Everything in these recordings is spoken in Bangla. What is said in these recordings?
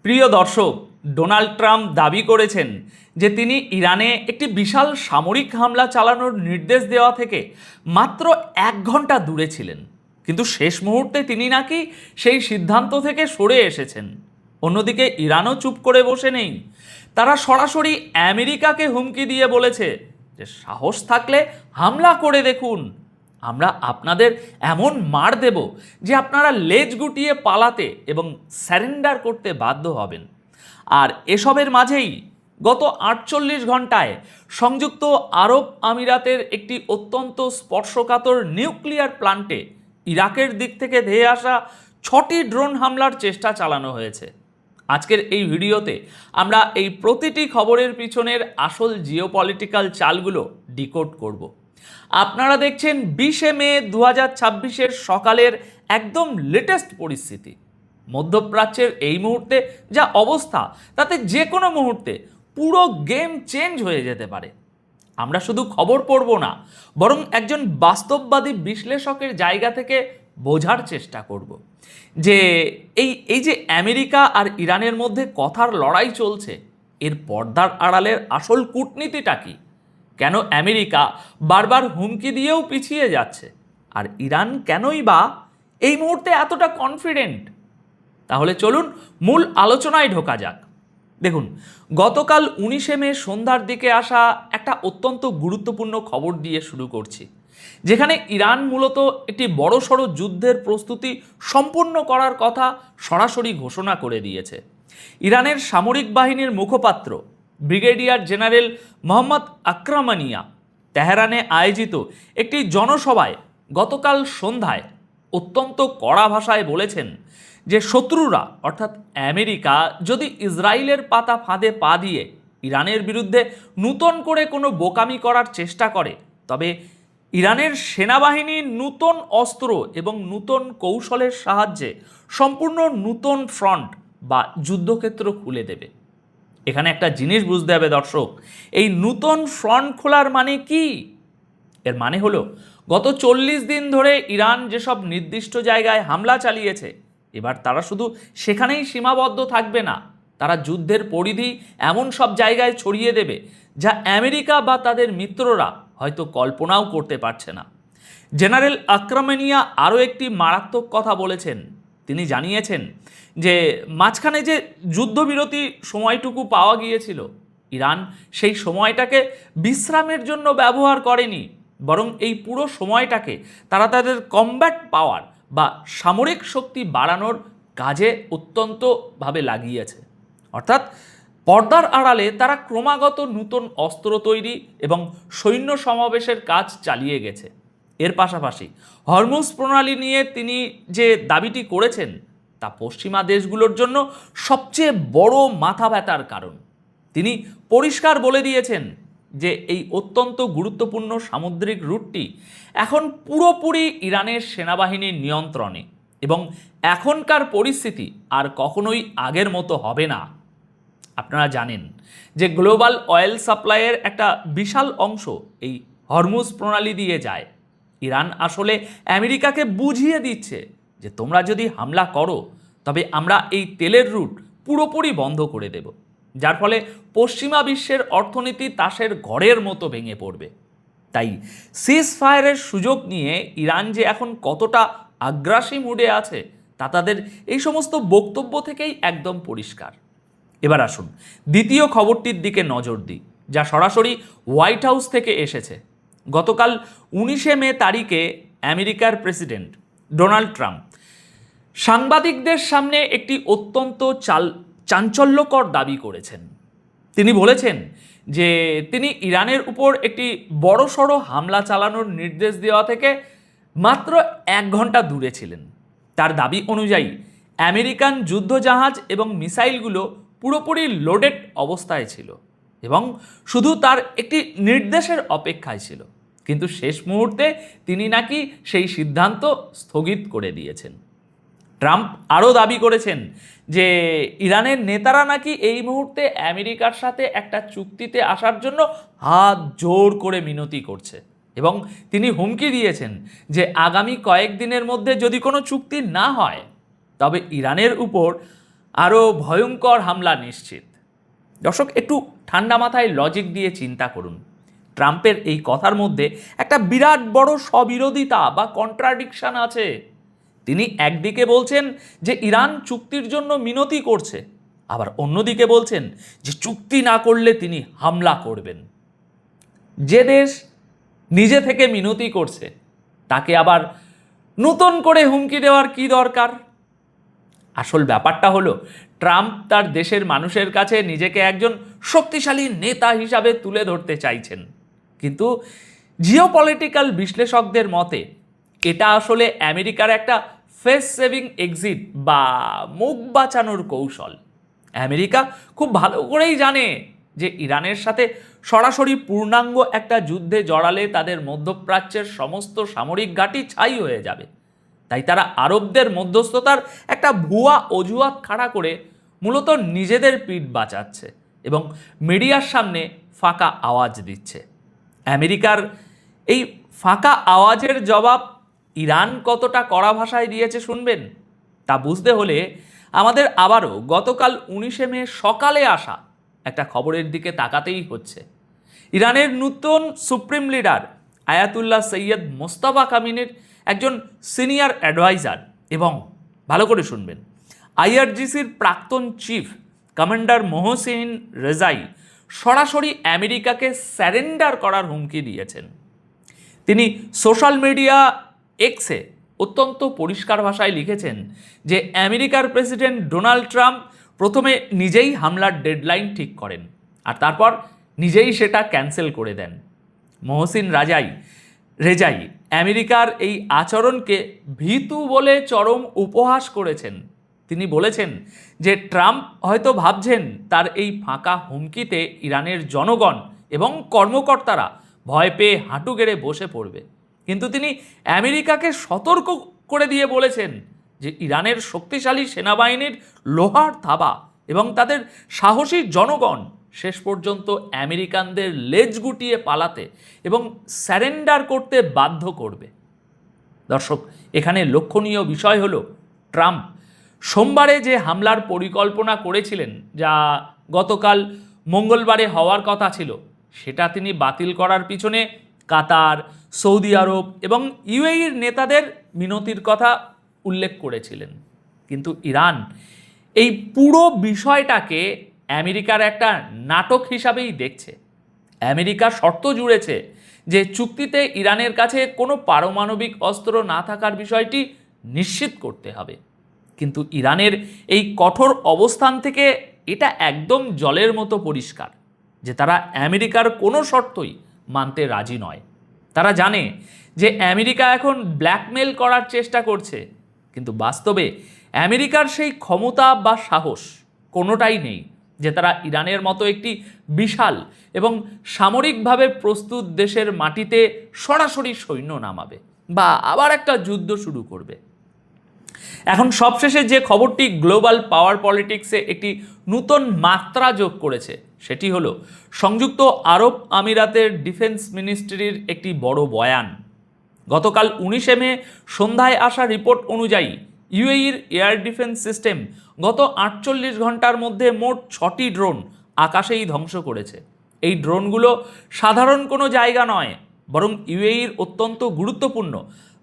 প্রিয় দর্শক, ডোনাল্ড ট্রাম্প দাবি করেছেন যে তিনি ইরানে একটি বিশাল সামরিক হামলা চালানোর নির্দেশ দেওয়া থেকে মাত্র 1 ঘন্টা দূরে ছিলেন, কিন্তু শেষ মুহূর্তে তিনি নাকি সেই সিদ্ধান্ত থেকে সরে এসেছেন। অন্যদিকে ইরানও চুপ করে বসে নেই, তারা সরাসরি আমেরিকাকে হুমকি দিয়ে বলেছে যে সাহস থাকলে হামলা করে দেখুন, আমরা আপনাদের এমন মার দেব যে আপনারা লেজ গুটিয়ে পালাতে এবং স্যারেন্ডার করতে বাধ্য হবেন। আর এসবের মাঝেই গত 48 ঘন্টায় সংযুক্ত আরব আমিরাতের একটি অত্যন্ত স্পর্শকাতর নিউক্লিয়ার প্ল্যান্টে ইরাকের দিক থেকে ধেয়ে আসা 6টি ড্রোন হামলার চেষ্টা চালানো হয়েছে। আজকের এই ভিডিওতে আমরা এই প্রতিটি খবরের পিছনের আসল জিওপলিটিক্যাল চালগুলো ডিকোড করব। আপনারা দেখছেন 20 মে 2026 সকালের একদম লেটেস্ট পরিস্থিতি। মধ্যপ্রাচ্যের এই মুহূর্তে যা অবস্থা, তাতে যে কোনো মুহূর্তে পুরো গেম চেঞ্জ হয়ে যেতে পারে। আমরা শুধু খবর পড়ব না, বরং একজন বাস্তববাদী বিশ্লেষকের জায়গা থেকে বোঝার চেষ্টা করব যে এই যে আমেরিকা আর ইরানের মধ্যে কথার লড়াই চলছে, এর পর্দার আড়ালের আসল কূটনীতিটা কি? কেন আমেরিকা বারবার হুমকি দিয়েও পিছিয়ে যাচ্ছে, আর ইরান কেনই বা এই মুহূর্তে এতটা কনফিডেন্ট? তাহলে চলুন মূল আলোচনায় ঢোকা যাক। দেখুন, গতকাল 19 মে সন্ধ্যার দিকে আসা একটা অত্যন্ত গুরুত্বপূর্ণ খবর দিয়ে শুরু করছি, যেখানে ইরান মূলত একটি বড়সড় যুদ্ধের প্রস্তুতি সম্পূর্ণ করার কথা সরাসরি ঘোষণা করে দিয়েছে। ইরানের সামরিক বাহিনীর মুখপাত্র ব্রিগেডিয়ার জেনারেল মোহাম্মদ আকরামানিয়া তেহরানে আয়োজিত একটি জনসভায় গতকাল সন্ধ্যায় অত্যন্ত কড়া ভাষায় বলেছেন যে শত্রুরা অর্থাৎ আমেরিকা যদি ইসরায়েলের পাতা ফাঁদে পা দিয়ে ইরানের বিরুদ্ধে নূতন করে কোনো বোকামি করার চেষ্টা করে, তবে ইরানের সেনাবাহিনী নূতন অস্ত্র এবং নূতন কৌশলের সাহায্যে সম্পূর্ণ নূতন ফ্রন্ট বা যুদ্ধক্ষেত্র খুলে দেবে। এখানে একটা জিনিস বুঝতে হবে দর্শক, এই নূতন ফ্রন্ট খোলার মানে কি? এর মানে হলো গত 40 দিন ধরে ইরান যেসব নির্দিষ্ট জায়গায় হামলা চালিয়েছে, এবার তারা শুধু সেখানেই সীমাবদ্ধ থাকবে না, তারা যুদ্ধের পরিধি এমন সব জায়গায় ছড়িয়ে দেবে যা আমেরিকা বা তাদের মিত্ররা হয়তো কল্পনাও করতে পারছে না। জেনারেল আকরামানিয়া আরও একটি মারাত্মক কথা বলেছেন। তিনি জানিয়েছেন যে মাঝখানে যে যুদ্ধবিরতি সময়টুকু পাওয়া গিয়েছিল, ইরান সেই সময়টাকে বিশ্রামের জন্য ব্যবহার করেনি, বরং এই পুরো সময়টাকে তারা তাদের কমব্যাট পাওয়ার বা সামরিক শক্তি বাড়ানোর কাজে অত্যন্তভাবে লাগিয়েছে। অর্থাৎ পর্দার আড়ালে তারা ক্রমাগত নূতন অস্ত্র তৈরি এবং সৈন্য সমাবেশের কাজ চালিয়ে গেছে। এর পাশাপাশি হরমুজ প্রণালী নিয়ে তিনি যে দাবিটি করেছেন, তা পশ্চিমা দেশগুলোর জন্য সবচেয়ে বড় মাথা ব্যথার কারণ। তিনি পরিষ্কার বলে দিয়েছেন যে এই অত্যন্ত গুরুত্বপূর্ণ সামুদ্রিক রুটটি এখন পুরোপুরি ইরানের সেনাবাহিনীর নিয়ন্ত্রণে, এবং এখনকার পরিস্থিতি আর কখনোই আগের মতো হবে না। আপনারা জানেন যে গ্লোবাল অয়েল সাপ্লাইয়ের একটা বিশাল অংশ এই হরমুজ প্রণালী দিয়ে যায়। ইরান আসলে আমেরিকাকে বুঝিয়ে দিচ্ছে যে তোমরা যদি হামলা করো, তবে আমরা এই তেলের রুট পুরোপুরি বন্ধ করে দেব, যার ফলে পশ্চিমা বিশ্বের অর্থনীতি তাসের ঘরের মতো ভেঙে পড়বে। তাই সিজ ফায়ারের সুযোগ নিয়ে ইরান যে এখন কতটা আগ্রাসী মুডে আছে, তা তাদের এই সমস্ত বক্তব্য থেকেই একদম পরিষ্কার। এবার আসুন দ্বিতীয় খবরটির দিকে নজর দিই, যা সরাসরি হোয়াইট হাউস থেকে এসেছে। গতকাল 19 মে তারিখে আমেরিকার প্রেসিডেন্ট ডোনাল্ড ট্রাম্প সাংবাদিকদের সামনে একটি অত্যন্ত চাঞ্চল্যকর দাবি করেছেন। তিনি বলেছেন যে তিনি ইরানের উপর একটি বড়সড় হামলা চালানোর নির্দেশ দেওয়া থেকে মাত্র 1 ঘন্টা দূরে ছিলেন। তার দাবি অনুযায়ী আমেরিকান যুদ্ধজাহাজ এবং মিসাইলগুলো পুরোপুরি লোডেড অবস্থায় ছিল এবং শুধু তার একটি নির্দেশের অপেক্ষায় ছিল, কিন্তু শেষ মুহূর্তে তিনি নাকি সেই সিদ্ধান্ত স্থগিত করে দিয়েছেন। ট্রাম্প আরও দাবি করেছেন যে ইরানের নেতারা নাকি এই মুহূর্তে আমেরিকার সাথে একটা চুক্তিতে আসার জন্য হাত জোর করে মিনতি করছে, এবং তিনি হুমকি দিয়েছেন যে আগামী কয়েকদিনের মধ্যে যদি কোনো চুক্তি না হয়, তবে ইরানের উপর আরও ভয়ঙ্কর হামলা নিশ্চিত। দর্শক, একটু ঠান্ডা মাথায় লজিক দিয়ে চিন্তা করুন। ট্রাম্পের এই কথার মধ্যে একটা বিরাট বড় স্ববিরোধিতা বা কন্ট্রাডিকশন আছে। তিনি একদিকে বলছেন যে ইরান চুক্তির জন্য মিনতি করছে, আবার অন্যদিকে বলছেন যে চুক্তি না করলে তিনি হামলা করবেন। যে দেশ নিজে থেকে মিনতি করছে তাকে আবার নতুন করে হুমকি দেওয়ার কি দরকার? আসল ব্যাপারটা হলো, ট্রাম্প তার দেশের মানুষের কাছে নিজেকে একজন শক্তিশালী নেতা হিসাবে তুলে ধরতে চাইছেন, কিন্তু জিওপলিটিক্যাল বিশ্লেষকদের মতে এটা আসলে আমেরিকার একটা ফেস সেভিং এক্সিট বা মুখ বাঁচানোর কৌশল। আমেরিকা খুব ভালো করেই জানে যে ইরানের সাথে সরাসরি পূর্ণাঙ্গ একটা যুদ্ধে জড়ালে তাদের মধ্যপ্রাচ্যের সমস্ত সামরিক ঘাঁটি ছাই হয়ে যাবে। তাই তারা আরবদের মধ্যস্থতার একটা ভুয়া অজুহাত খাড়া করে মূলত নিজেদের পিঠ বাঁচাচ্ছে এবং মিডিয়ার সামনে ফাঁকা আওয়াজ দিচ্ছে। আমেরিকার এই ফাঁকা আওয়াজের জবাব ইরান কতটা কড়া ভাষায় দিয়েছে শুনবেন? তা বুঝতে হলে আমাদের আবারও গতকাল 19 মে সকালে আসা একটা খবরের দিকে তাকাতেই হচ্ছে। ইরানের নতুন supreme leader Ayatollah Syed Mostafa কামিনের একজন সিনিয়র অ্যাডভাইজার এবং ভালো করে শুনবেন, আইআরজিসির প্রাক্তন চিফ কমান্ডার মোহসিন রেজাই সরাসরি আমেরিকাকে স্যারেন্ডার করার হুমকি দিয়েছেন। তিনি সোশ্যাল মিডিয়া এক্সে অত্যন্ত পরিষ্কার ভাষায় লিখেছেন যে আমেরিকার প্রেসিডেন্ট ডোনাল্ড ট্রাম্প প্রথমে নিজেই হামলার ডেডলাইন ঠিক করেন আর তারপর নিজেই সেটা ক্যান্সেল করে দেন। মোহসিন রেজাই আমেরিকার এই আচরণকে ভীতু বলে চরম উপহাস করেছেন। তিনি বলেছেন যে ট্রাম্প হয়তো ভাবছেন তার এই ফাঁকা হুমকিতে ইরানের জনগণ এবং কর্মকর্তারা ভয় পেয়ে হাঁটু গেড়ে বসে পড়বে, কিন্তু তিনি আমেরিকাকে সতর্ক করে দিয়ে বলেছেন যে ইরানের শক্তিশালী সেনাবাহিনীর লোহার থাবা এবং তাদের সাহসী জনগণ শেষ পর্যন্ত আমেরিকানদের লেজ গুটিয়ে পালাতে এবং স্যারেন্ডার করতে বাধ্য করবে। দর্শক, এখানে লক্ষণীয় বিষয় হলো, ট্রাম্প সোমবারে যে হামলার পরিকল্পনা করেছিলেন, যা গতকাল মঙ্গলবারে হওয়ার কথা ছিল, সেটা তিনি বাতিল করার পিছনে কাতার, সৌদি আরব এবং ইউএইর নেতাদের মিনতির কথা উল্লেখ করেছিলেন। কিন্তু ইরান এই পুরো বিষয়টাকে আমেরিকার একটা নাটক হিসাবেই দেখছে। আমেরিকা শর্ত জুড়েছে যে চুক্তিতে ইরানের কাছে কোনো পারমাণবিক অস্ত্র না থাকার বিষয়টি নিশ্চিত করতে হবে, কিন্তু ইরানের এই কঠোর অবস্থান থেকে এটা একদম জলের মতো পরিষ্কার যে তারা আমেরিকার কোনো শর্তই মানতে রাজি নয়। তারা জানে যে আমেরিকা এখন ব্ল্যাকমেল করার চেষ্টা করছে, কিন্তু বাস্তবে আমেরিকার সেই ক্ষমতা বা সাহস কোনোটাই নেই যে তারা ইরানের মতো একটি বিশাল এবং সামরিকভাবে প্রস্তুত দেশের মাটিতে সরাসরি সৈন্য নামাবে বা আবার একটা যুদ্ধ শুরু করবে। এখন সবশেষে যে খবরটি গ্লোবাল পাওয়ার পলিটিক্সে একটি নতুন মাত্রা যোগ করেছে, সেটি হলো সংযুক্ত আরব আমিরাতের ডিফেন্স মিনিস্ট্রির একটি বড় বয়ান। গতকাল 19 মে সন্ধ্যায় আসা রিপোর্ট অনুযায়ী ইউএইর এয়ার ডিফেন্স সিস্টেম গত 48 ঘন্টার মধ্যে মোট 6টি ড্রোন আকাশেই ধ্বংস করেছে। এই ড্রোনগুলো সাধারণ কোনো জায়গা নয়, বরং ইউএইর অত্যন্ত গুরুত্বপূর্ণ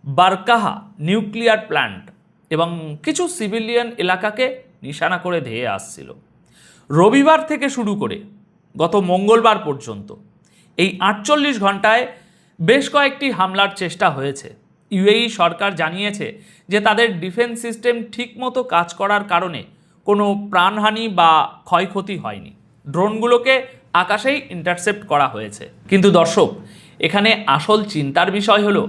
বারকাহা নিউক্লিয়ার প্ল্যান্ট এবং কিছু সিভিলিয়ান এলাকাকে নিশানা করে ধেয়ে আসছিল। রবিবার থেকে শুরু করে গত মঙ্গলবার পর্যন্ত এই 48 ঘন্টায় বেশ কয়েকটি হামলার চেষ্টা হয়েছে। ইউএই সরকার জানিয়েছে যে তাদের ডিফেন্স সিস্টেম ঠিকমতো কাজ করার কারণে কোনো প্রাণহানি বা ক্ষয়ক্ষতি হয়নি। ড্রোনগুলোকে আকাশেই ইন্টারসেপ্ট করা হয়েছে। কিন্তু দর্শক, এখানে আসল চিন্তার বিষয় হলো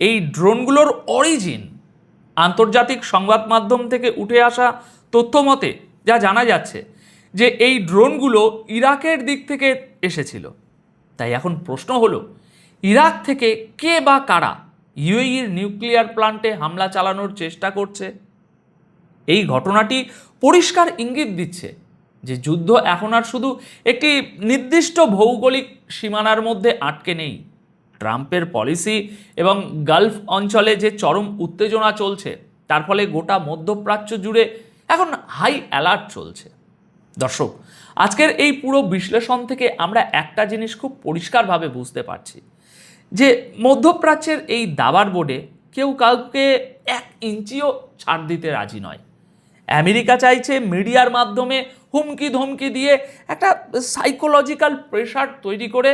এই ড্রোনগুলোর অরিজিন। আন্তর্জাতিক সংবাদ মাধ্যম থেকে উঠে আসা তথ্য মতে যা জানা যাচ্ছে যে এই ড্রোনগুলো ইরাকের দিক থেকে এসেছিল। তাই এখন প্রশ্ন হলো, ইরাক থেকে কে বা কারা ইউএইর নিউক্লিয়ার প্ল্যান্টে হামলা চালানোর চেষ্টা করছে? এই ঘটনাটি পরিষ্কার ইঙ্গিত দিচ্ছে যে যুদ্ধ এখন আর শুধু একটি নির্দিষ্ট ভৌগোলিক সীমানার মধ্যে আটকে নেই। ট্রাম্পের পলিসি এবং গালফ অঞ্চলে যে চরম উত্তেজনা চলছে, তার ফলে গোটা মধ্যপ্রাচ্য জুড়ে এখন হাই অ্যালার্ট চলছে। দর্শক, আজকের এই পুরো বিশ্লেষণ থেকে আমরা একটা জিনিস খুব পরিষ্কারভাবে বুঝতে পারছি যে মধ্যপ্রাচ্যের এই দাবার বোর্ডে কেউ কাউকে 1 ইঞ্চিও ছাড় দিতে রাজি নয়। আমেরিকা চাইছে মিডিয়ার মাধ্যমে হুমকি ধমকি দিয়ে একটা সাইকোলজিক্যাল প্রেশার তৈরি করে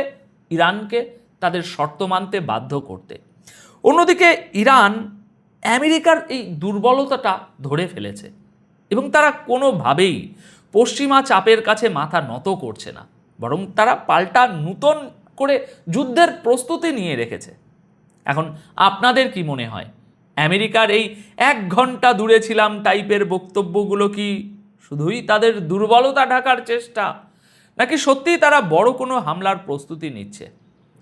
ইরানকে তাদের শর্ত মানতে বাধ্য করতে। অন্যদিকে ইরান আমেরিকার এই দুর্বলতাটা ধরে ফেলেছে এবং তারা কোনোভাবেই পশ্চিমা চাপের কাছে মাথা নত করছে না, বরং তারা পাল্টা নূতন করে যুদ্ধের প্রস্তুতি নিয়ে রেখেছে। এখন আপনাদের কি মনে হয়, আমেরিকার এই 1 ঘন্টা দূরে ছিলাম টাইপের বক্তব্যগুলো কি শুধুই তাদের দুর্বলতা ঢাকার চেষ্টা, নাকি সত্যিই তারা বড় কোনো হামলার প্রস্তুতি নিচ্ছে?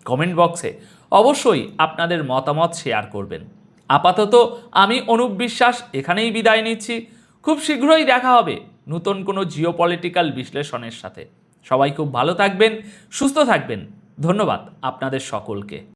কমেন্ট বক্সে অবশ্যই আপনাদের মতামত শেয়ার করবেন। আপাতত আমি অনুপ বিশ্বাস এখানেই বিদায় নিচ্ছি। খুব শীঘ্রই দেখা হবে নতুন কোনো জিওপলিটিক্যাল বিশ্লেষণের সাথে। সবাই খুব ভালো থাকবেন, সুস্থ থাকবেন। ধন্যবাদ আপনাদের সকলকে।